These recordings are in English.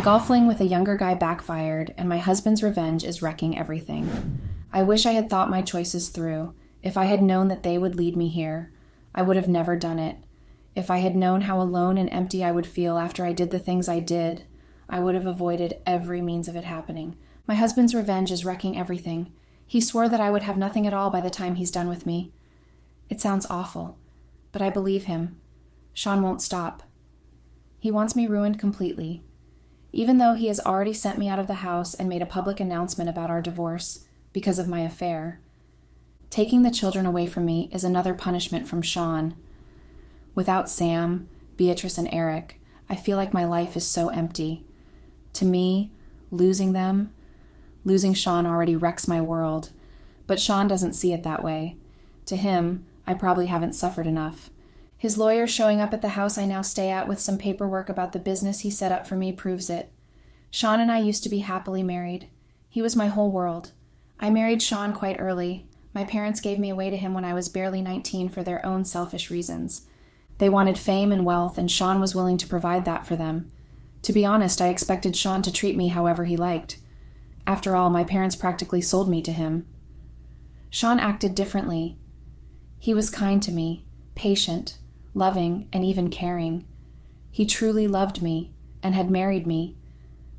golf fling with a younger guy backfired, and my husband's revenge is wrecking everything. I wish I had thought my choices through. If I had known that they would lead me here, I would have never done it. If I had known how alone and empty I would feel after I did the things I did, I would have avoided every means of it happening. My husband's revenge is wrecking everything. He swore that I would have nothing at all by the time he's done with me. It sounds awful, but I believe him. Sean won't stop. He wants me ruined completely. Even though he has already sent me out of the house and made a public announcement about our divorce because of my affair, taking the children away from me is another punishment from Sean. Without Sam, Beatrice, and Eric, I feel like my life is so empty. To me, losing Sean already wrecks my world, but Sean doesn't see it that way. To him, I probably haven't suffered enough. His lawyer showing up at the house I now stay at with some paperwork about the business he set up for me proves it. Sean and I used to be happily married. He was my whole world. I married Sean quite early. My parents gave me away to him when I was barely 19 for their own selfish reasons. They wanted fame and wealth, and Sean was willing to provide that for them. To be honest, I expected Sean to treat me however he liked. After all, my parents practically sold me to him. Sean acted differently. He was kind to me, patient, loving, and even caring. He truly loved me and had married me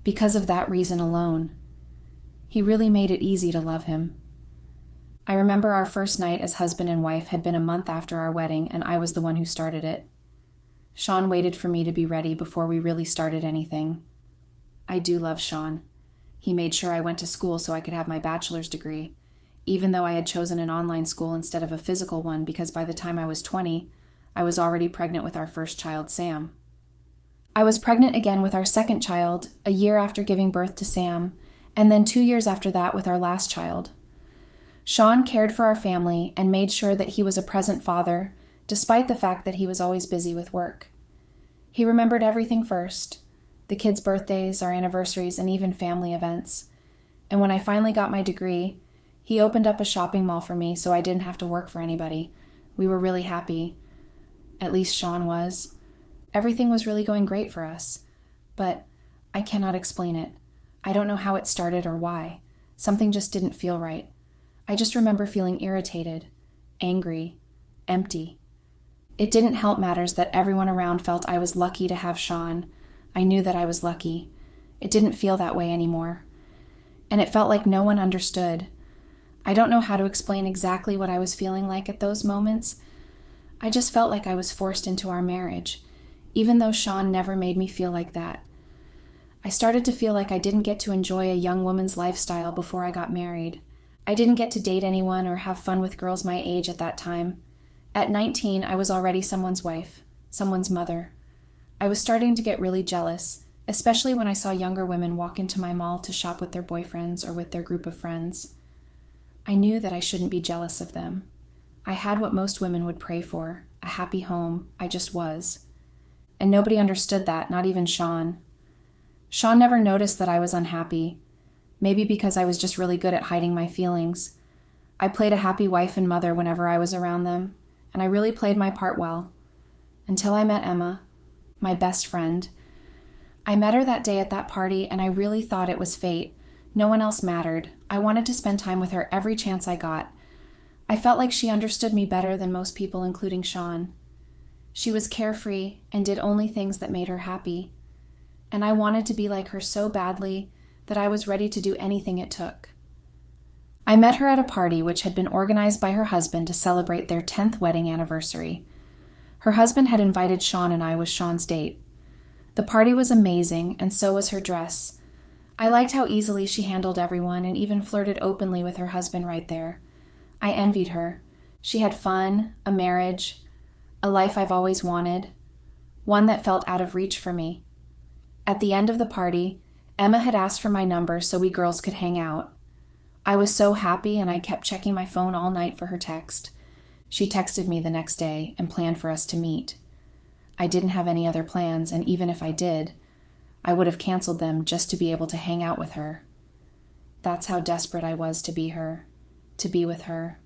because of that reason alone. He really made it easy to love him. I remember our first night as husband and wife had been a month after our wedding, and I was the one who started it. Sean waited for me to be ready before we really started anything. I do love Sean. He made sure I went to school so I could have my bachelor's degree, even though I had chosen an online school instead of a physical one because by the time I was 20, I was already pregnant with our first child, Sam. I was pregnant again with our second child a year after giving birth to Sam, and then 2 years after that with our last child. Sean cared for our family and made sure that he was a present father, despite the fact that he was always busy with work. He remembered everything first, the kids' birthdays, our anniversaries, and even family events. And when I finally got my degree, he opened up a shopping mall for me so I didn't have to work for anybody. We were really happy. At least Sean was. Everything was really going great for us. But I cannot explain it. I don't know how it started or why. Something just didn't feel right. I just remember feeling irritated, angry, empty. It didn't help matters that everyone around felt I was lucky to have Sean. I knew that I was lucky. It didn't feel that way anymore. And it felt like no one understood. I don't know how to explain exactly what I was feeling like at those moments. I just felt like I was forced into our marriage, even though Sean never made me feel like that. I started to feel like I didn't get to enjoy a young woman's lifestyle before I got married. I didn't get to date anyone or have fun with girls my age at that time. At 19, I was already someone's wife, someone's mother. I was starting to get really jealous, especially when I saw younger women walk into my mall to shop with their boyfriends or with their group of friends. I knew that I shouldn't be jealous of them. I had what most women would pray for, a happy home. I just was. And nobody understood that, not even Sean. Sean never noticed that I was unhappy. Maybe because I was just really good at hiding my feelings. I played a happy wife and mother whenever I was around them, and I really played my part well. Until I met Emma, my best friend. I met her that day at that party, and I really thought it was fate. No one else mattered. I wanted to spend time with her every chance I got. I felt like she understood me better than most people, including Sean. She was carefree and did only things that made her happy. And I wanted to be like her so badly that I was ready to do anything it took. I met her at a party which had been organized by her husband to celebrate their 10th wedding anniversary. Her husband had invited Sean and I was Sean's date. The party was amazing, and so was her dress. I liked how easily she handled everyone and even flirted openly with her husband right there. I envied her. She had fun, a marriage, a life I've always wanted, one that felt out of reach for me. At the end of the party, Emma had asked for my number so we girls could hang out. I was so happy, and I kept checking my phone all night for her text. She texted me the next day and planned for us to meet. I didn't have any other plans, and even if I did, I would have canceled them just to be able to hang out with her. That's how desperate I was to be with her.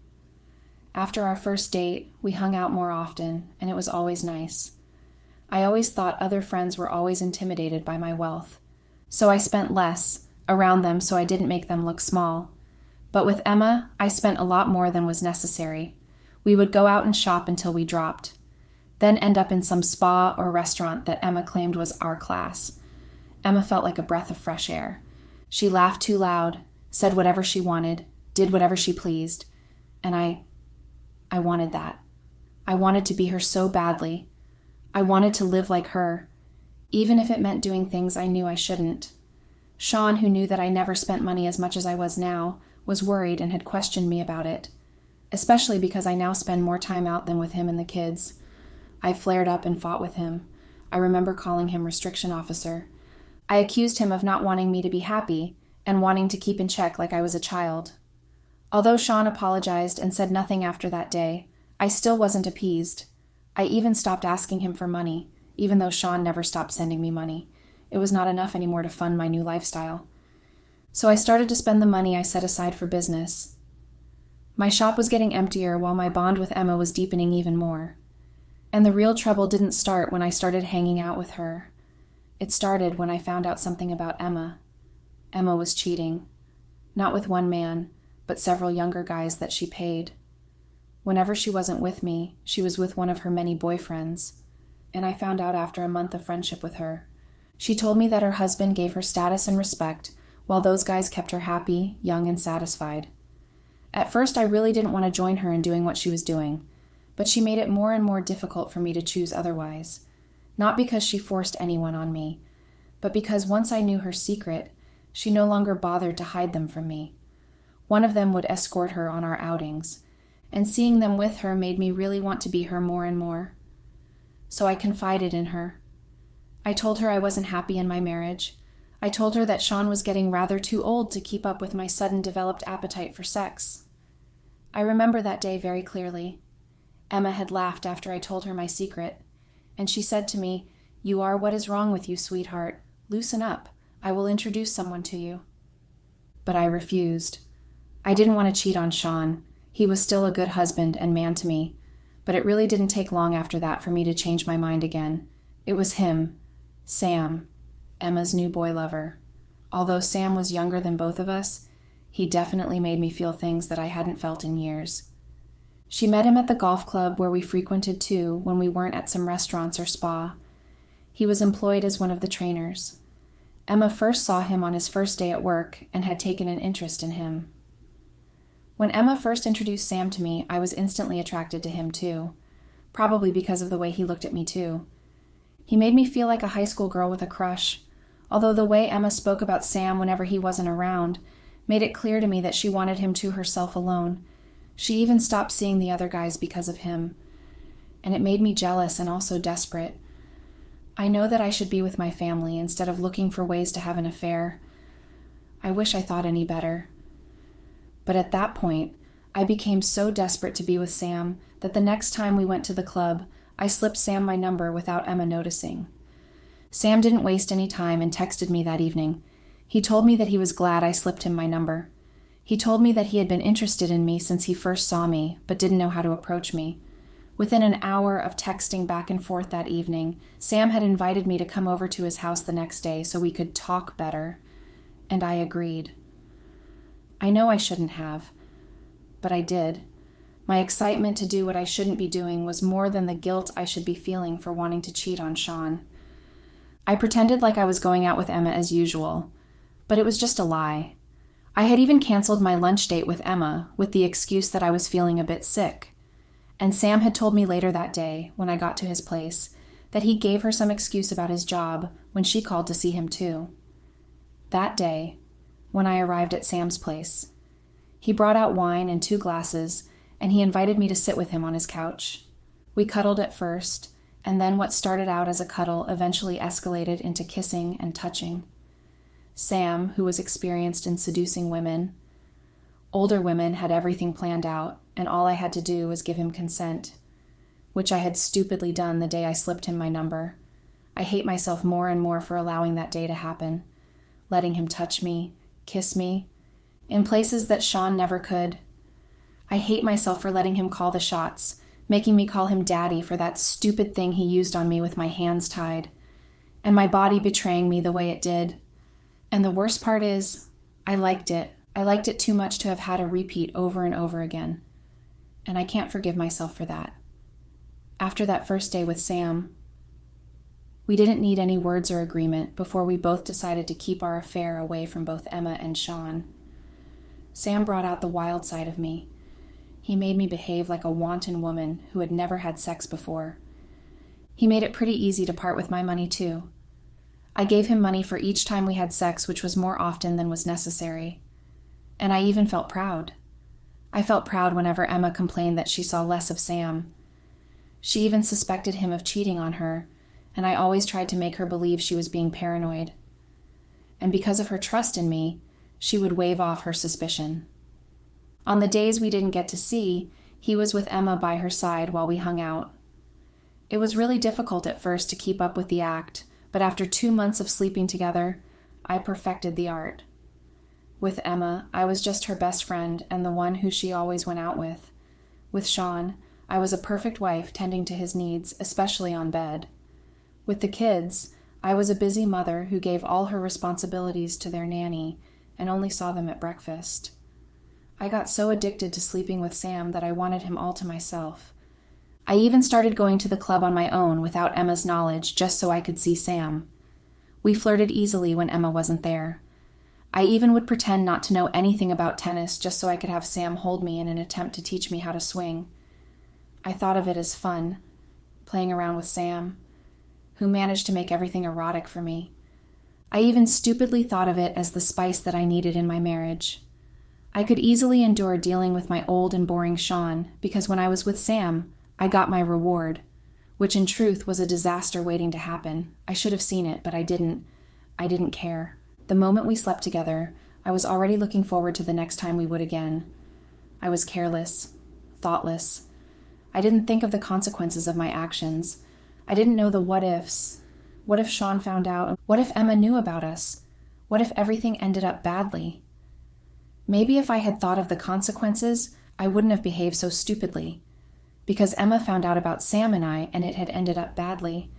After our first date, we hung out more often, and it was always nice. I always thought other friends were always intimidated by my wealth, So I spent less around them so I didn't make them look small. But with Emma, I spent a lot more than was necessary. We would go out and shop until we dropped, then end up in some spa or restaurant that Emma claimed was our class. Emma felt like a breath of fresh air. She laughed too loud, said whatever she wanted, did whatever she pleased, and I wanted that. I wanted to be her so badly. I wanted to live like her, even if it meant doing things I knew I shouldn't. Sean, who knew that I never spent money as much as I was now, was worried and had questioned me about it, especially because I now spend more time out than with him and the kids. I flared up and fought with him. I remember calling him restriction officer. I accused him of not wanting me to be happy and wanting to keep in check like I was a child. Although Sean apologized and said nothing after that day, I still wasn't appeased. I even stopped asking him for money, even though Sean never stopped sending me money. It was not enough anymore to fund my new lifestyle. So I started to spend the money I set aside for business. My shop was getting emptier while my bond with Emma was deepening even more. And the real trouble didn't start when I started hanging out with her. It started when I found out something about Emma. Emma was cheating. Not with one man, but several younger guys that she paid. Whenever she wasn't with me, she was with one of her many boyfriends. And I found out after a month of friendship with her. She told me that her husband gave her status and respect, while those guys kept her happy, young, and satisfied. At first, I really didn't want to join her in doing what she was doing, but she made it more and more difficult for me to choose otherwise. Not because she forced anyone on me, but because once I knew her secret, she no longer bothered to hide them from me. One of them would escort her on our outings, and seeing them with her made me really want to be her more and more. So I confided in her. I told her I wasn't happy in my marriage. I told her that Sean was getting rather too old to keep up with my sudden developed appetite for sex. I remember that day very clearly. Emma had laughed after I told her my secret, and she said to me, "You are what is wrong with you, sweetheart. Loosen up. I will introduce someone to you." But I refused. I didn't want to cheat on Sean. He was still a good husband and man to me, but it really didn't take long after that for me to change my mind again. It was him, Sam, Emma's new boy lover. Although Sam was younger than both of us, he definitely made me feel things that I hadn't felt in years. She met him at the golf club where we frequented too when we weren't at some restaurants or spa. He was employed as one of the trainers. Emma first saw him on his first day at work and had taken an interest in him. When Emma first introduced Sam to me, I was instantly attracted to him too, probably because of the way he looked at me too. He made me feel like a high school girl with a crush, although the way Emma spoke about Sam whenever he wasn't around made it clear to me that she wanted him to herself alone. She even stopped seeing the other guys because of him, and it made me jealous and also desperate. I know that I should be with my family instead of looking for ways to have an affair. I wish I thought any better. But at that point, I became so desperate to be with Sam that the next time we went to the club, I slipped Sam my number without Emma noticing. Sam didn't waste any time and texted me that evening. He told me that he was glad I slipped him my number. He told me that he had been interested in me since he first saw me, but didn't know how to approach me. Within an hour of texting back and forth that evening, Sam had invited me to come over to his house the next day so we could talk better, and I agreed. I know I shouldn't have, but I did. My excitement to do what I shouldn't be doing was more than the guilt I should be feeling for wanting to cheat on Sean. I pretended like I was going out with Emma as usual, but it was just a lie. I had even canceled my lunch date with Emma with the excuse that I was feeling a bit sick. And Sam had told me later that day, when I got to his place, that he gave her some excuse about his job when she called to see him too. That day, when I arrived at Sam's place, he brought out wine and 2 glasses, and he invited me to sit with him on his couch. We cuddled at first, and then what started out as a cuddle eventually escalated into kissing and touching. Sam, who was experienced in seducing women, older women, had everything planned out, and all I had to do was give him consent, which I had stupidly done the day I slipped him my number. I hate myself more and more for allowing that day to happen, letting him touch me, kiss me, in places that Sean never could. I hate myself for letting him call the shots, making me call him daddy for that stupid thing he used on me with my hands tied, and my body betraying me the way it did. And the worst part is, I liked it. I liked it too much to have had a repeat over and over again. And I can't forgive myself for that. After that first day with Sam, we didn't need any words or agreement before we both decided to keep our affair away from both Emma and Sean. Sam brought out the wild side of me. He made me behave like a wanton woman who had never had sex before. He made it pretty easy to part with my money too. I gave him money for each time we had sex, which was more often than was necessary. And I even felt proud. I felt proud whenever Emma complained that she saw less of Sam. She even suspected him of cheating on her, and I always tried to make her believe she was being paranoid. And because of her trust in me, she would wave off her suspicion. On the days we didn't get to see, he was with Emma by her side while we hung out. It was really difficult at first to keep up with the act, but after 2 months of sleeping together, I perfected the art. With Emma, I was just her best friend and the one who she always went out with. With Sean, I was a perfect wife tending to his needs, especially on bed. With the kids, I was a busy mother who gave all her responsibilities to their nanny and only saw them at breakfast. I got so addicted to sleeping with Sam that I wanted him all to myself. I even started going to the club on my own without Emma's knowledge just so I could see Sam. We flirted easily when Emma wasn't there. I even would pretend not to know anything about tennis just so I could have Sam hold me in an attempt to teach me how to swing. I thought of it as fun, playing around with Sam, who managed to make everything erotic for me. I even stupidly thought of it as the spice that I needed in my marriage. I could easily endure dealing with my old and boring Sean because when I was with Sam, I got my reward, which in truth was a disaster waiting to happen. I should have seen it, but I didn't. I didn't care. The moment we slept together, I was already looking forward to the next time we would again. I was careless, thoughtless. I didn't think of the consequences of my actions. I didn't know the what-ifs. What if Sean found out? What if Emma knew about us? What if everything ended up badly? Maybe if I had thought of the consequences, I wouldn't have behaved so stupidly. Because Emma found out about Sam and I, and it had ended up badly.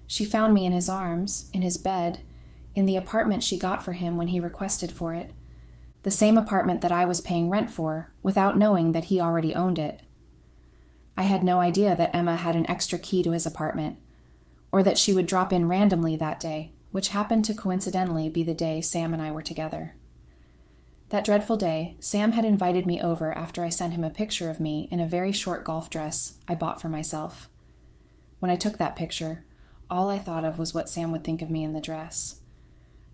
She found me in his arms, in his bed, in the apartment she got for him when he requested for it. The same apartment that I was paying rent for, without knowing that he already owned it. I had no idea that Emma had an extra key to his apartment, or that she would drop in randomly that day, which happened to coincidentally be the day Sam and I were together. That dreadful day, Sam had invited me over after I sent him a picture of me in a very short golf dress I bought for myself. When I took that picture, all I thought of was what Sam would think of me in the dress.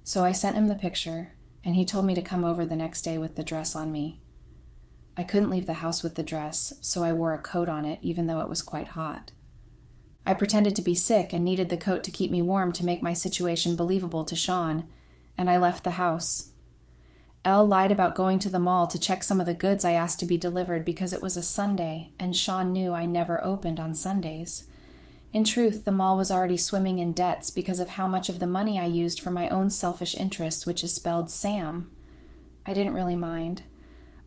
So I sent him the picture, and he told me to come over the next day with the dress on me. I couldn't leave the house with the dress, so I wore a coat on it even though it was quite hot. I pretended to be sick and needed the coat to keep me warm to make my situation believable to Sean, and I left the house. Elle lied about going to the mall to check some of the goods I asked to be delivered because it was a Sunday, and Sean knew I never opened on Sundays. In truth, the mall was already swimming in debts because of how much of the money I used for my own selfish interests, which is spelled Sam. I didn't really mind.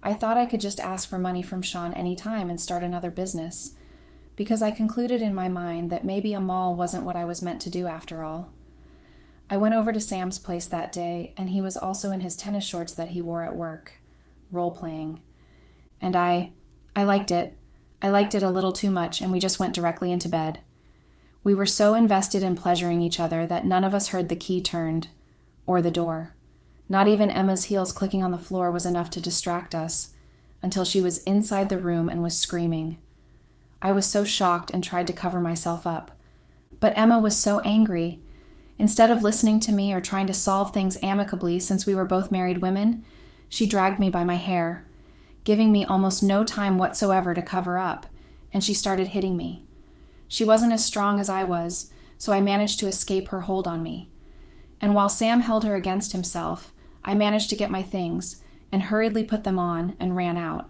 I thought I could just ask for money from Sean any time and start another business, because I concluded in my mind that maybe a mall wasn't what I was meant to do after all. I went over to Sam's place that day, and he was also in his tennis shorts that he wore at work, role-playing. And I liked it. I liked it a little too much, and we just went directly into bed. We were so invested in pleasuring each other that none of us heard the key turned, or the door. Not even Emma's heels clicking on the floor was enough to distract us, until she was inside the room and was screaming. I was so shocked and tried to cover myself up. But Emma was so angry. Instead of listening to me or trying to solve things amicably since we were both married women, she dragged me by my hair, giving me almost no time whatsoever to cover up, and she started hitting me. She wasn't as strong as I was, so I managed to escape her hold on me. And while Sam held her against himself, I managed to get my things and hurriedly put them on and ran out.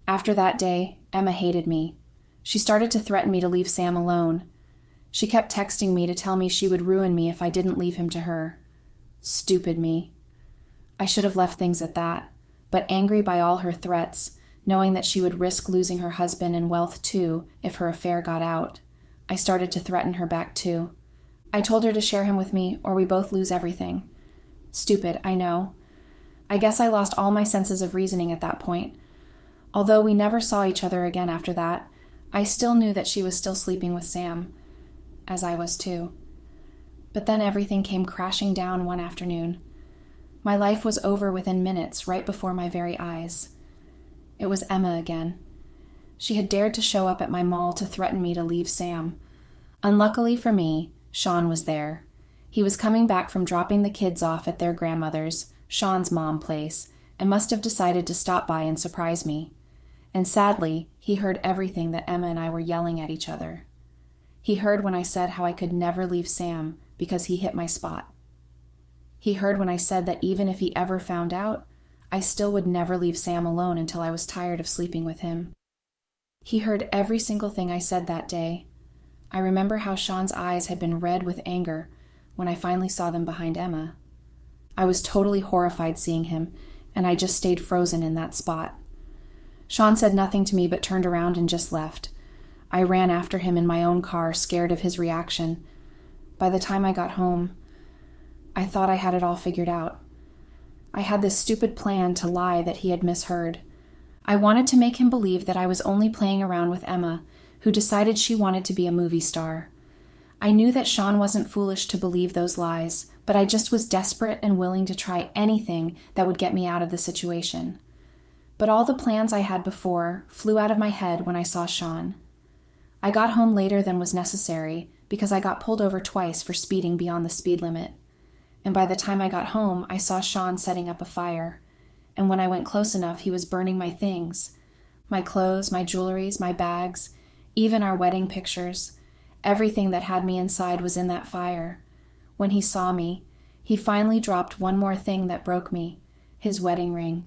After that day, Emma hated me. She started to threaten me to leave Sam alone. She kept texting me to tell me she would ruin me if I didn't leave him to her. Stupid me. I should have left things at that, but angry by all her threats, knowing that she would risk losing her husband and wealth too if her affair got out, I started to threaten her back too. I told her to share him with me or we both lose everything. Stupid, I know. I guess I lost all my senses of reasoning at that point. Although we never saw each other again after that, I still knew that she was still sleeping with Sam, as I was too. But then everything came crashing down one afternoon. My life was over within minutes, right before my very eyes. It was Emma again. She had dared to show up at my mall to threaten me to leave Sam. Unluckily for me, Sean was there. He was coming back from dropping the kids off at their grandmother's, Sean's mom place, and must have decided to stop by and surprise me. And sadly, he heard everything that Emma and I were yelling at each other. He heard when I said how I could never leave Sam because he hit my spot. He heard when I said that even if he ever found out, I still would never leave Sam alone until I was tired of sleeping with him. He heard every single thing I said that day. I remember how Sean's eyes had been red with anger when I finally saw them behind Emma. I was totally horrified seeing him, and I just stayed frozen in that spot. Sean said nothing to me but turned around and just left. I ran after him in my own car, scared of his reaction. By the time I got home, I thought I had it all figured out. I had this stupid plan to lie that he had misheard. I wanted to make him believe that I was only playing around with Emma, who decided she wanted to be a movie star. I knew that Sean wasn't foolish to believe those lies, but I just was desperate and willing to try anything that would get me out of the situation. But all the plans I had before flew out of my head when I saw Sean. I got home later than was necessary because I got pulled over twice for speeding beyond the speed limit. And by the time I got home, I saw Sean setting up a fire. And when I went close enough, he was burning my things. My clothes, my jewelries, my bags, even our wedding pictures. Everything that had me inside was in that fire. When he saw me, he finally dropped one more thing that broke me, his wedding ring.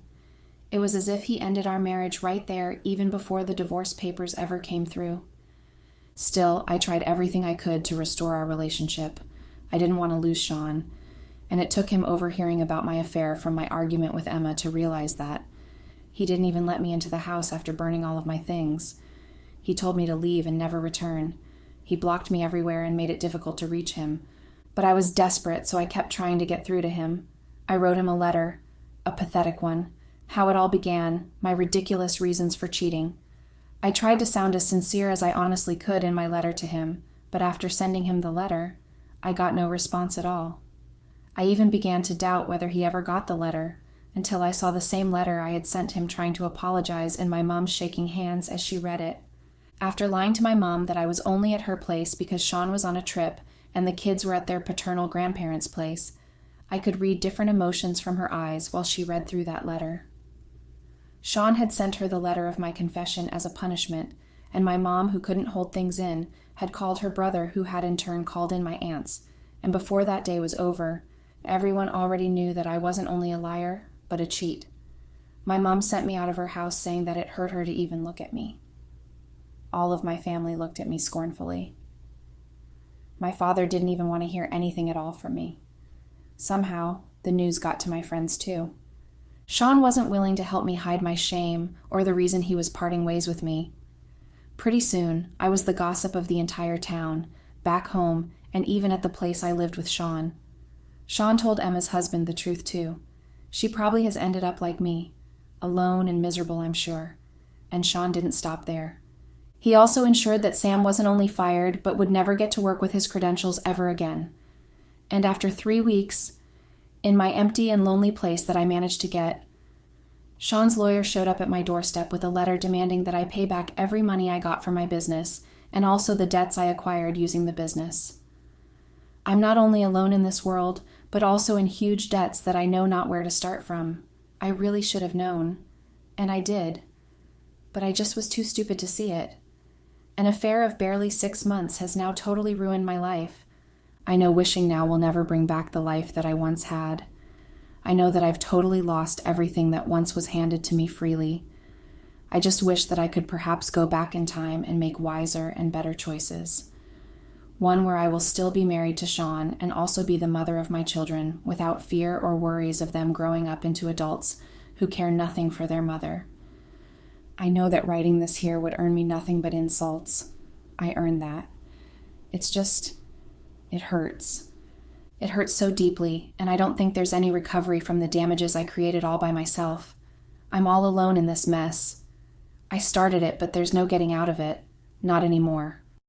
It was as if he ended our marriage right there, even before the divorce papers ever came through. Still, I tried everything I could to restore our relationship. I didn't want to lose Sean, and it took him overhearing about my affair from my argument with Emma to realize that. He didn't even let me into the house after burning all of my things. He told me to leave and never return. He blocked me everywhere and made it difficult to reach him. But I was desperate, so I kept trying to get through to him. I wrote him a letter, a pathetic one, how it all began, my ridiculous reasons for cheating. I tried to sound as sincere as I honestly could in my letter to him, but after sending him the letter, I got no response at all. I even began to doubt whether he ever got the letter, until I saw the same letter I had sent him trying to apologize in my mom's shaking hands as she read it. After lying to my mom that I was only at her place because Sean was on a trip and the kids were at their paternal grandparents' place, I could read different emotions from her eyes while she read through that letter. Sean had sent her the letter of my confession as a punishment, and my mom, who couldn't hold things in, had called her brother, who had in turn called in my aunts, and before that day was over, everyone already knew that I wasn't only a liar, but a cheat. My mom sent me out of her house saying that it hurt her to even look at me. All of my family looked at me scornfully. My father didn't even want to hear anything at all from me. Somehow, the news got to my friends too. Sean wasn't willing to help me hide my shame or the reason he was parting ways with me. Pretty soon, I was the gossip of the entire town, back home, and even at the place I lived with Sean. Sean told Emma's husband the truth too. She probably has ended up like me, alone and miserable, I'm sure. And Sean didn't stop there. He also ensured that Sam wasn't only fired, but would never get to work with his credentials ever again. And after 3 weeks, in my empty and lonely place that I managed to get, Sean's lawyer showed up at my doorstep with a letter demanding that I pay back every money I got from my business, and also the debts I acquired using the business. I'm not only alone in this world, but also in huge debts that I know not where to start from. I really should have known, and I did, but I just was too stupid to see it. An affair of barely 6 months has now totally ruined my life. I know wishing now will never bring back the life that I once had. I know that I've totally lost everything that once was handed to me freely. I just wish that I could perhaps go back in time and make wiser and better choices. One where I will still be married to Sean and also be the mother of my children without fear or worries of them growing up into adults who care nothing for their mother. I know that writing this here would earn me nothing but insults. I earned that. It hurts. It hurts so deeply, and I don't think there's any recovery from the damages I created all by myself. I'm all alone in this mess. I started it, but there's no getting out of it. Not anymore.